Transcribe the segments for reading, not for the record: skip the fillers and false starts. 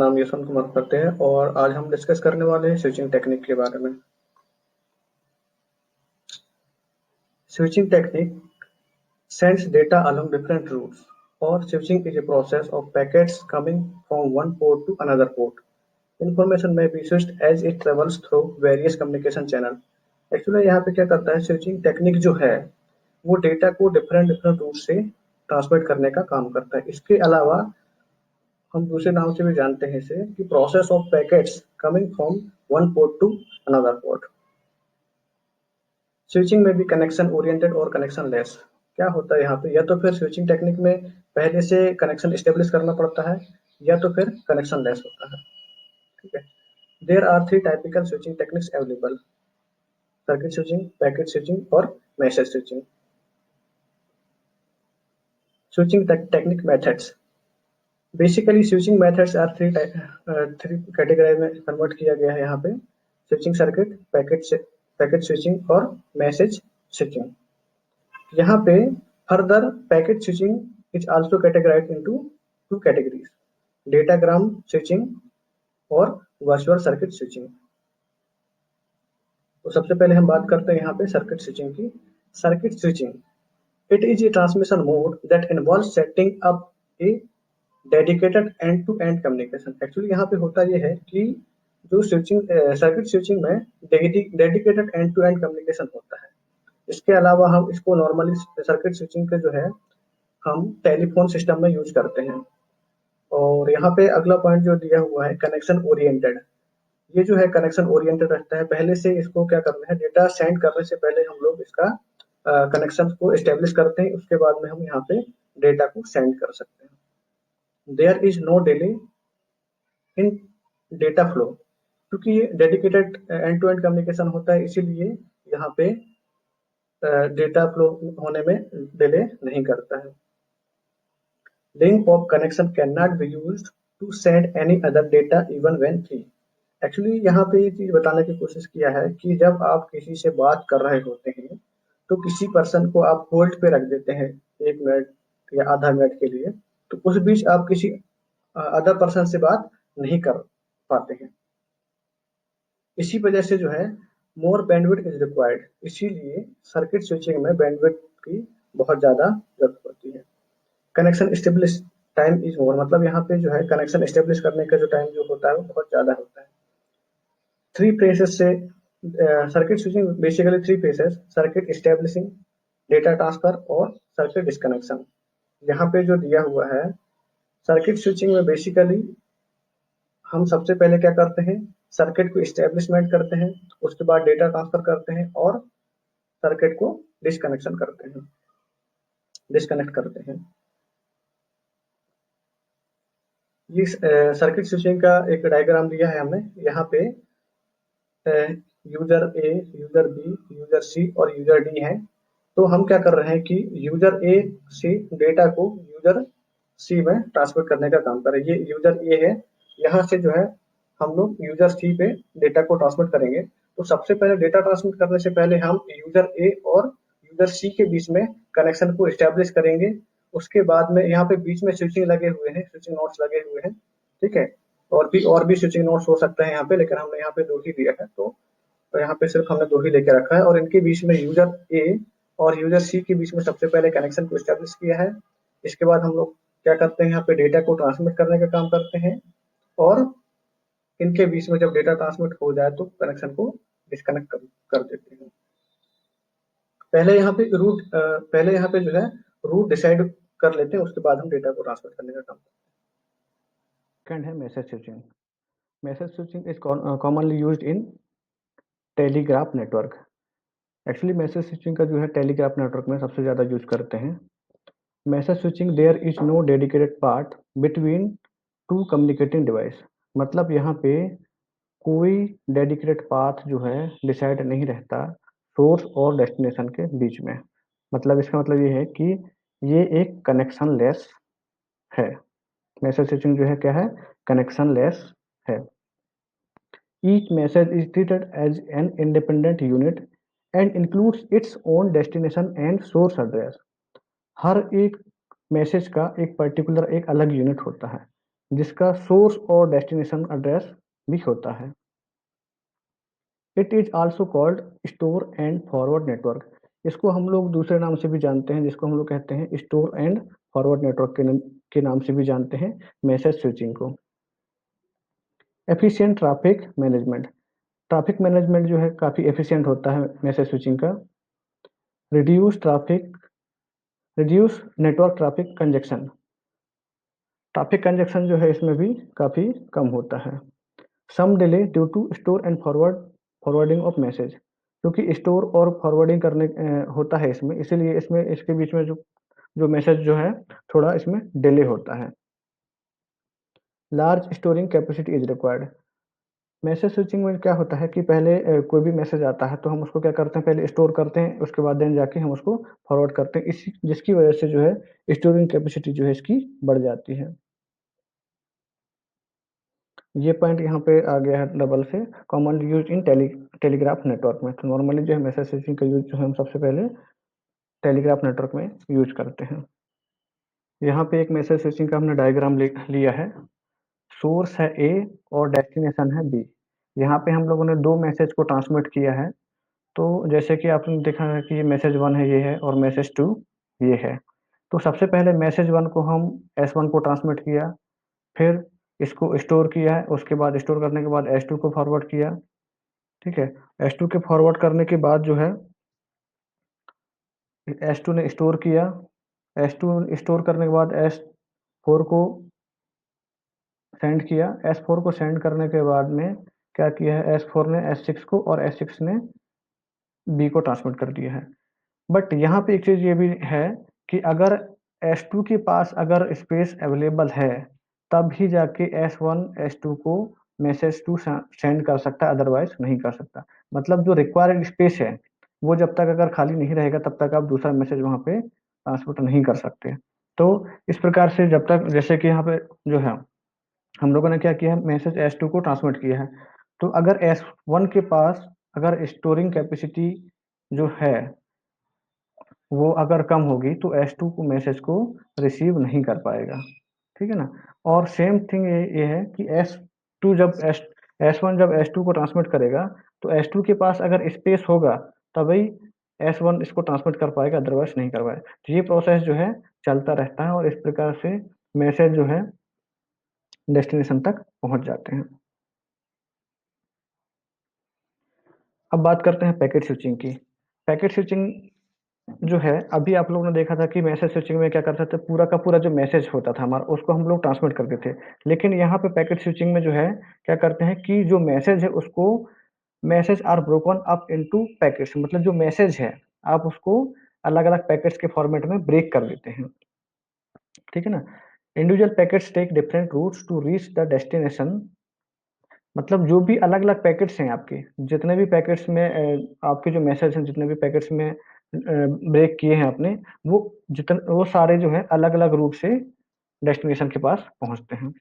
नाम यशवंत कुमार करते हैं और आज हम डिस्कस करने वाले हैं स्विचिंग टेक्निक के बारे में। Switching technique sends data along different routes, or switching is a process of packets coming from one port to another port. Information may be switched as it travels through various communication channel. Actually यहाँ पे क्या करता है switching technique जो है वो data को different different root से ट्रांसमिट करने का काम करता है। इसके अलावा हम दूसरे नाम से भी जानते हैं इसे कि process of packets coming from one port to another port. Switching में भी कनेक्शन ओरिएंटेड और कनेक्शन लेस। क्या होता है यहाँ पे, या तो फिर स्विचिंग टेक्निक में पहले से कनेक्शन स्टेब्लिश करना पड़ता है या तो फिर कनेक्शन लेस होता है। ठीक है, there are three typical switching techniques available: circuit switching, packet switching और message switching. Switching technique methods, basically switching methods are three category में कन्वर्ट किया गया है यहाँ पे: स्विचिंग सर्किट, पैकेट स्विचिंग और मैसेज स्विचिंग। यहाँ पे further packet switching is also categorised into two categories: datagram switching और वर्चुअल सर्किट स्विचिंग। तो सबसे पहले हम बात करते हैं यहाँ पे सर्किट स्विचिंग की। Circuit switching, it is a transmission mode that involve setting up a dedicated end to end communication. Actually यहाँ पे होता यह है कि जो स्विचिंग सर्किट स्विचिंग में dedicated end to end communication होता है। इसके अलावा हम इसको नॉर्मली सर्किट स्विचिंग के जो है हम टेलीफोन सिस्टम में यूज करते हैं। और यहाँ पे अगला पॉइंट जो दिया हुआ है कनेक्शन ओरिएंटेड, ये जो है कनेक्शन ओरिएंटेड रहता है। पहले से इसको क्या करना है, डेटा सेंड करने से पहले हम लोग इसका कनेक्शन को एस्टेब्लिश करते हैं, उसके बाद में हम यहाँ पे डेटा को सेंड कर सकते हैं। There is no delay in data flow, क्योंकि ये dedicated end to end communication होता है, इसीलिए यहाँ पे डेटा फ्लो होने में डिले नहीं करता है। Link of connection can not be used to send any other data even when free. Actually यहाँ पे ये चीज बताने की कोशिश किया है कि जब आप किसी से बात कर रहे होते हैं तो किसी पर्सन को आप होल्ड पे रख देते हैं 1 मिनट या आधा मिनट के लिए, तो उस बीच आप किसी अदर पर्सन से बात नहीं कर पाते हैं। इसी वजह से जो है मोर बैंडविड्थ इज रिक्वायर्ड, इसीलिए सर्किट स्विचिंग में बैंडविड्थ की बहुत ज्यादा जरूरत पड़ती है। Connection establish time is more, मतलब यहाँ पे जो है कनेक्शन स्टेब्लिश करने का जो टाइम जो होता है वो बहुत ज्यादा होता है। थ्री फेसेस से circuit switching, basically three faces: circuit establishing, data transfer और सर्किट डिस्कनेक्शन। यहाँ पे जो दिया हुआ है सर्किट स्विचिंग में बेसिकली हम सबसे पहले क्या करते हैं, सर्किट को स्टेब्लिशमेंट करते हैं, उसके बाद डेटा ट्रांसफर करते हैं और सर्किट को डिस्कनेक्ट करते हैं। ये सर्किट स्विचिंग का एक डायग्राम दिया है हमने यहाँ पे। यूजर ए, यूजर बी, यूजर सी और यूजर डी है। तो हम क्या कर रहे हैं कि यूजर ए से डेटा को यूजर सी में ट्रांसफर करने का काम कर रहे हैं। ये यूजर ए है, यहाँ से जो है हम लोग यूजर सी पे डेटा को ट्रांसमिट करेंगे। तो सबसे पहले डेटा ट्रांसमिट करने से पहले हम यूजर ए और यूजर सी के बीच में कनेक्शन को एस्टेब्लिश करेंगे। उसके बाद में यहाँ पे बीच में स्विचिंग लगे हुए हैं, स्विचिंग नोड्स लगे हुए हैं। ठीक है, और भी स्विचिंग नोड्स हो सकते हैं यहाँ पे, लेकिन हमने यहाँ पे 2 ही दिया है, तो यहाँ पे सिर्फ हमने 2 ही लेके रखा है। और इनके बीच में यूजर ए और यूजर सी के बीच में सबसे पहले कनेक्शन को एस्टेब्लिश किया है। इसके बाद हम लोग क्या करते हैं, यहाँ पे डेटा को ट्रांसमिट करने का काम करते हैं और इनके बीच में जब डेटा ट्रांसमिट हो जाए तो कनेक्शन को डिस्कनेक्ट कर देते हैं। पहले यहाँ पे जो है रूट डिसाइड कर लेते हैं, उसके बाद हम डेटा को ट्रांसमिट करने का काम करते हैं। सेकंड है message switching. Message switching is commonly used in telegraph network. Actually message switching का जो है टेलीग्राफ नेटवर्क में सबसे ज़्यादा यूज करते हैं। Message switching, there is no dedicated part between two communicating device. मतलब यहाँ पे कोई डेडिकेटेड पाथ जो है डिसाइड नहीं रहता सोर्स और डेस्टिनेशन के बीच में। मतलब इसका मतलब ये है कि ये एक कनेक्शन लेस है। मैसेज स्विचिंग जो है क्या है, कनेक्शन लेस है। Each message is treated as an independent unit and includes its own destination and source address. हर एक मैसेज का एक पर्टिकुलर एक अलग यूनिट होता है, जिसका सोर्स और डेस्टिनेशन एड्रेस भी होता है। It is also called store and forward network. इसको हम लोग दूसरे नाम से भी जानते हैं, जिसको हम लोग कहते हैं स्टोर एंड फॉरवर्ड नेटवर्क के नाम से भी जानते हैं मैसेज स्विचिंग को। Efficient traffic management. Traffic management जो है काफ़ी एफिशिएंट होता है मैसेज स्विचिंग का। Reduce traffic reduce network traffic congestion. Traffic congestion जो है इसमें भी काफ़ी कम होता है। Some delay due to store and forwarding of message. क्योंकि स्टोर और फॉरवर्डिंग करने होता है इसमें, इसीलिए इसमें इसके बीच में जो जो मैसेज जो है थोड़ा इसमें डिले होता है। Large storing capacity is required. Message switching में क्या होता है कि पहले कोई भी मैसेज आता है तो हम उसको क्या करते हैं, पहले स्टोर करते हैं, उसके बाद देन जाके हम उसको फॉरवर्ड करते हैं, इसी जिसकी वजह से जो है स्टोरिंग कैपेसिटी जो है इसकी बढ़ जाती है। ये पॉइंट यहाँ पे आ गया है डबल से। Common use in telegraph network में। तो नॉर्मली जो है मैसेज स्विचिंग का यूज जो है हम सबसे पहले टेलीग्राफ नेटवर्क में यूज करते हैं। यहाँ पे एक मैसेज स्विचिंग का हमने डायग्राम लिया है। सोर्स है ए और डेस्टिनेशन है बी। यहाँ पे हम लोगों ने दो मैसेज को ट्रांसमिट किया है। तो जैसे कि आपने देखा है कि ये मैसेज वन है, ये है, और मैसेज टू ये है। तो सबसे पहले मैसेज वन को हम एस वन को ट्रांसमिट किया, फिर इसको स्टोर किया है, उसके बाद स्टोर करने के बाद एस टू को फॉरवर्ड किया। ठीक है, एस टू के फॉरवर्ड करने के बाद जो है एस टू ने स्टोर किया, एस टू स्टोर करने के बाद एस फोर को सेंड किया, एस फोर को सेंड करने के बाद में क्या किया है, एस फोर ने एस सिक्स को और एस सिक्स ने बी को ट्रांसमिट कर दिया है। बट यहाँ पे एक चीज़ ये भी है कि अगर S2 के पास अगर स्पेस अवेलेबल है, तब ही जाके S1 S2 को मैसेज टू सेंड कर सकता है, अदरवाइज नहीं कर सकता। मतलब जो रिक्वायर्ड स्पेस है वो जब तक अगर खाली नहीं रहेगा तब तक आप दूसरा मैसेज वहाँ पे ट्रांसमिट नहीं कर सकते। तो इस प्रकार से जब तक, जैसे कि यहाँ पे जो है हम लोगों ने क्या किया है, मैसेज S2 को ट्रांसमिट किया है, तो अगर S1 के पास अगर स्टोरिंग कैपेसिटी जो है वो अगर कम होगी तो S2 को मैसेज को रिसीव नहीं कर पाएगा। ठीक है ना। और सेम थिंग ये है कि S2 जब S1 जब S2 को ट्रांसमिट करेगा तो S2 के पास अगर स्पेस होगा तभी S1 इसको ट्रांसमिट कर पाएगा, अदरवाइज नहीं कर पाएगा। तो ये प्रोसेस जो है चलता रहता है और इस प्रकार से मैसेज जो है डेस्टिनेशन तक पहुंच जाते हैं। अब बात करते हैं पैकेट स्विचिंग की। पैकेट स्विचिंग जो है, अभी आप लोगों ने देखा था कि मैसेज स्विचिंग में क्या करते थे, पूरा का पूरा जो मैसेज होता था हमारा उसको हम लोग ट्रांसमिट करते थे। लेकिन यहाँ पे पैकेट स्विचिंग में जो है क्या करते हैं कि जो मैसेज है उसको message are broken up into packets. मतलब जो मैसेज है आप उसको अलग अलग पैकेट्स के फॉर्मेट में ब्रेक कर देते हैं। ठीक है ना। Individual packets take different routes to reach the destination. मतलब जो भी अलग अलग पैकेट्स हैं आपके, जितने भी पैकेट्स में आपके जो मैसेज हैं, जितने भी पैकेट्स में ब्रेक किए हैं आपने, वो सारे जो है अलग अलग रूप से डेस्टिनेशन के पास पहुंचते हैं।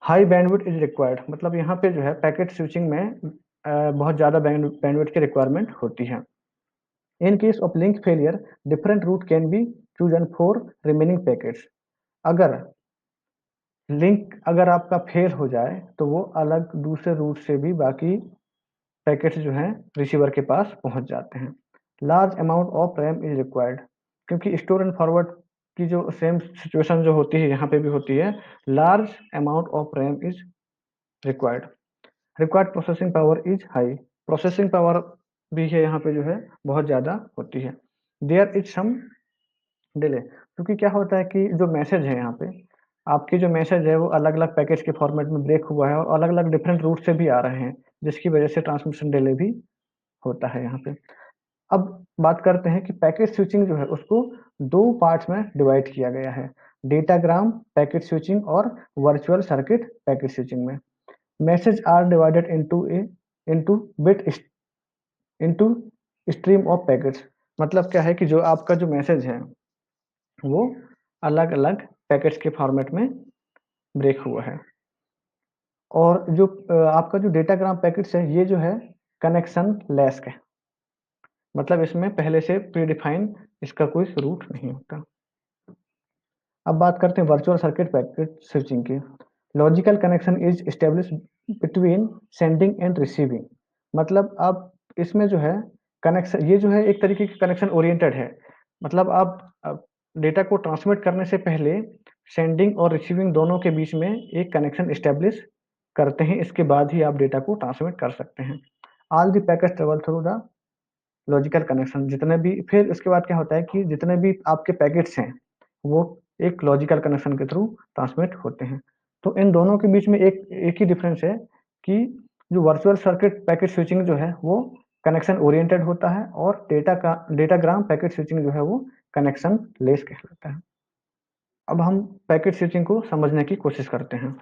High bandwidth is required. मतलब यहाँ पे जो है पैकेट स्विचिंग में बहुत ज़्यादा बैंडविड्थ की रिक्वायरमेंट होती है। In case of link failure different route can be chosen for remaining packets. अगर लिंक अगर आपका फेल हो जाए तो वो अलग दूसरे रूट से भी बाकी पैकेट्स जो हैं रिसीवर के पास पहुंच जाते हैं। Large amount of RAM is required. क्योंकि स्टोर एंड फॉरवर्ड की जो सेम सिचुएशन जो होती है यहाँ पे भी होती है। Large amount of RAM is required. Required processing power is high. Processing power भी है यहाँ पे जो है बहुत ज़्यादा होती है। There is some delay. क्योंकि क्या होता है कि जो मैसेज है यहाँ पे, आपके जो मैसेज है वो अलग अलग पैकेज के फॉर्मेट में ब्रेक हुआ है और अलग अलग डिफरेंट रूट से भी आ रहे हैं, जिसकी वजह से ट्रांसमिशन डिले भी होता है यहाँ पे। अब बात करते हैं कि पैकेट स्विचिंग जो है उसको दो पार्ट्स में डिवाइड किया गया है। डेटाग्राम पैकेट स्विचिंग और वर्चुअल सर्किट पैकेट स्विचिंग में। Message are divided into bit into stream of packets. मतलब क्या है कि जो आपका जो मैसेज है वो अलग अलग पैकेट्स के फॉर्मेट में ब्रेक हुआ है। और जो आपका जो डेटाग्राम पैकेट्स है ये जो है कनेक्शन लेस है। मतलब इसमें पहले से प्रीडिफाइन इसका कोई रूट नहीं होता। अब बात करते हैं वर्चुअल सर्किट पैकेट स्विचिंग की। Logical connection is establish between sending end receiving. मतलब अब इसमें जो है कनेक्शन, ये जो है एक तरीके की कनेक्शन ओरिएंटेड है। मतलब आप डेटा को ट्रांसमिट करने से पहले सेंडिंग और रिसीविंग दोनों के बीच में एक कनेक्शन एस्टेब्लिश करते हैं, इसके बाद ही आप डेटा को ट्रांसमिट कर सकते हैं। All the packet travel through the logical connection. जितने भी, फिर उसके बाद क्या होता है कि जितने भी आपके पैकेट्स हैं वो एक लॉजिकल कनेक्शन के थ्रू ट्रांसमिट होते हैं। तो इन दोनों के बीच में एक एक ही डिफरेंस है कि जो वर्चुअल सर्किट पैकेट स्विचिंग जो है वो कनेक्शन ओरिएंटेड होता है, और डेटाग्राम पैकेट स्विचिंग जो है वो कनेक्शन लेस कहलाता है। अब हम पैकेट स्विचिंग को समझने की कोशिश करते हैं।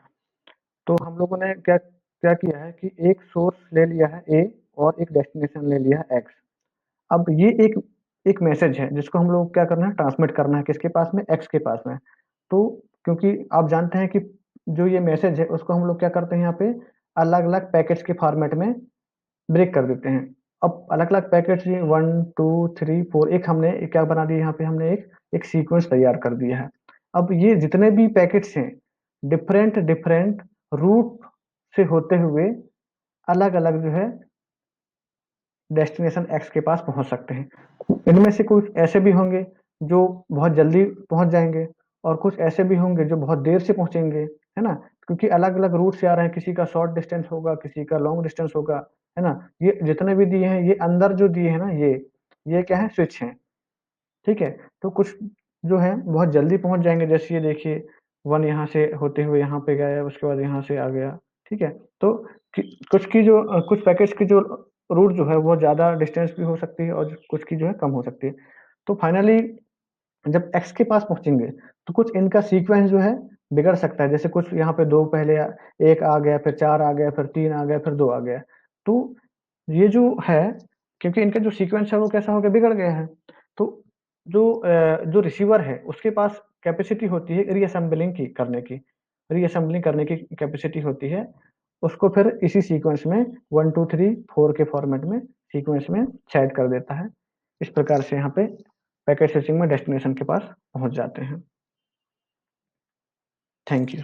तो हम लोगों ने क्या क्या किया है कि एक सोर्स ले लिया है ए और एक डेस्टिनेशन ले लिया है एक्स। अब ये एक एक मैसेज है जिसको हम लोग क्या करना है, ट्रांसमिट करना है किसके पास में, एक्स के पास में। तो क्योंकि आप जानते हैं कि जो ये मैसेज है उसको हम लोग क्या करते हैं यहाँ पे अलग अलग पैकेट्स के फॉर्मेट में ब्रेक कर देते हैं। अब अलग अलग पैकेट्स ये 1 2 3 4, एक हमने एक क्या बना दिया यहाँ पे, हमने एक एक सीक्वेंस तैयार कर दिया है। अब ये जितने भी पैकेट्स हैं डिफरेंट डिफरेंट रूट से होते हुए अलग अलग जो है डेस्टिनेशन एक्स के पास पहुंच सकते हैं। इनमें से कुछ ऐसे भी होंगे जो बहुत जल्दी पहुंच जाएंगे, और कुछ ऐसे भी होंगे जो बहुत देर से पहुंचेंगे, है ना। क्योंकि अलग अलग रूट से आ रहे हैं, किसी का शॉर्ट डिस्टेंस होगा, किसी का लॉन्ग डिस्टेंस होगा, है ना। ये जितने भी दिए हैं, ये अंदर जो दिए हैं ना, ये क्या है, स्विच है। ठीक है। तो कुछ जो है बहुत जल्दी पहुंच जाएंगे, जैसे ये देखिए 1 यहाँ से होते हुए यहाँ पे गया, उसके बाद यहाँ से आ गया। ठीक है। तो कुछ पैकेट्स की जो रूट जो है वो ज़्यादा डिस्टेंस भी हो सकती है, और कुछ की जो है कम हो सकती है। तो फाइनली जब एक्स के पास पहुंचेंगे तो कुछ इनका सीक्वेंस जो है बिगड़ सकता है। जैसे कुछ यहाँ पे दो पहले एक आ गया, फिर चार आ गया, फिर तीन आ गया, फिर दो आ गया। तो ये जो है, क्योंकि इनका जो सीक्वेंस है वो कैसा हो गया, बिगड़ गया है। तो जो रिसीवर है उसके पास कैपेसिटी होती है रीअसेंबलिंग करने की कैपेसिटी होती है। उसको फिर इसी सीक्वेंस में 1 2 3 4 के फॉर्मेट में सीक्वेंस में सेट कर देता है। इस प्रकार से यहाँ पे पैकेट स्विचिंग में डेस्टिनेशन के पास पहुंच जाते हैं। Thank you.